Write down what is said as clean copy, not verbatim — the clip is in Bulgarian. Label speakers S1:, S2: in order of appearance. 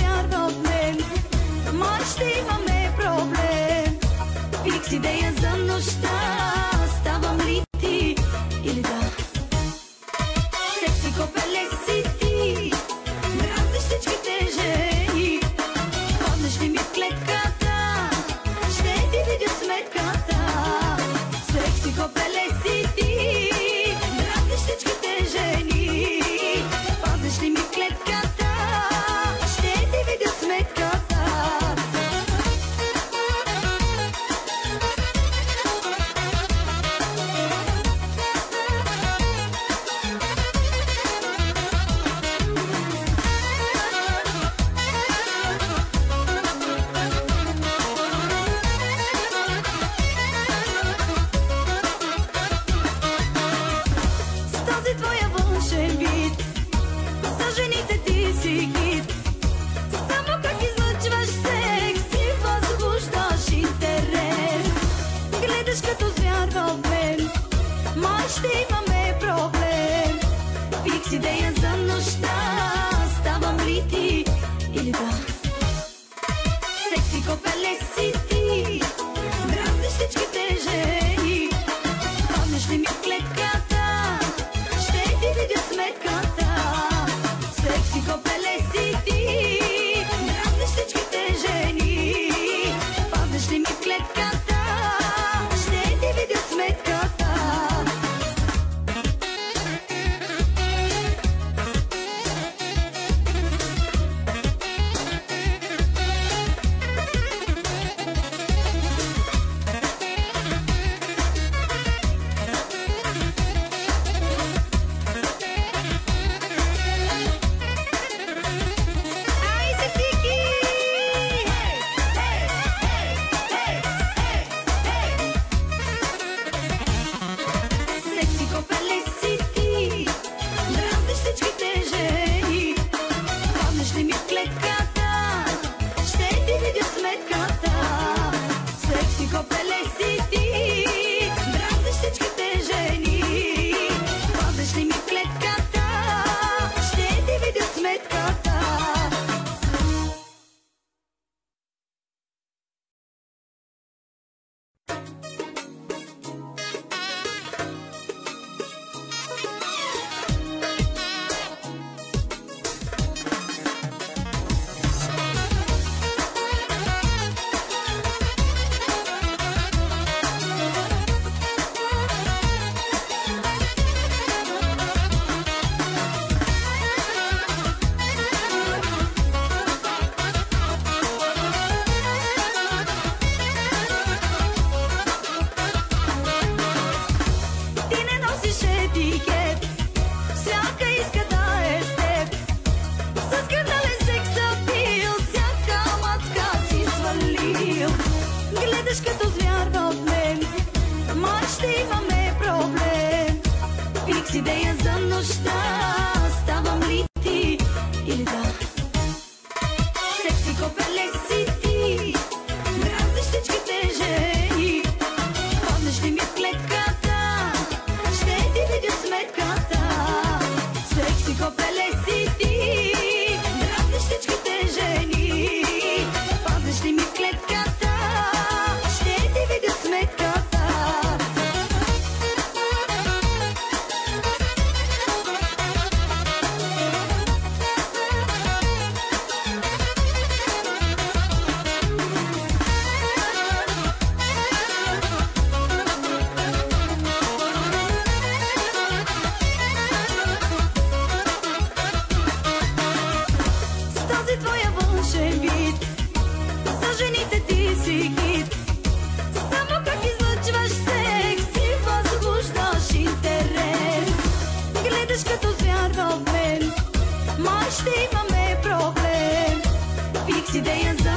S1: звяр в мен. Май ще имаме проблем. Фикс идея за нощта. Ставам ли ти или да? Секси копеле си ти. Дразни всичките жени. Паднеш ли ми в клетката, ще ти видя сметката. Секси копеле си ти. Дразни всичките жени. Паднеш ли ми в клетката, ще ти видя сметката. Като звяр в мен, май ще имаме проблем. Фикс идея за нощта. Ставам ли ти или да? Секси копеле си ти. Дразни всичките жени. Паднеш ли ми в клетката, ще ти видя сметката. Секси копеле си ти. Дразни всичките жени. Паднеш ли ми в клетката, като звяр в мен, май ще имаме проблем. Фикс идея за нощта. Ставам ли ти или да? Секси копеле си ти. Дразни всичките жени. Паднеш ли ми в клетката, ще ти видя сметката. Секси копеле си ти. Дразни всичките жени. Паднеш ли ми в клетката, ще ти видя сметката. С този твоя външен вид, за жените ти си хит. Само как излъчваш секси, възбуждаш интерес. Гледаш като звяр в мен, май ще имаме проблем. Фикс идея за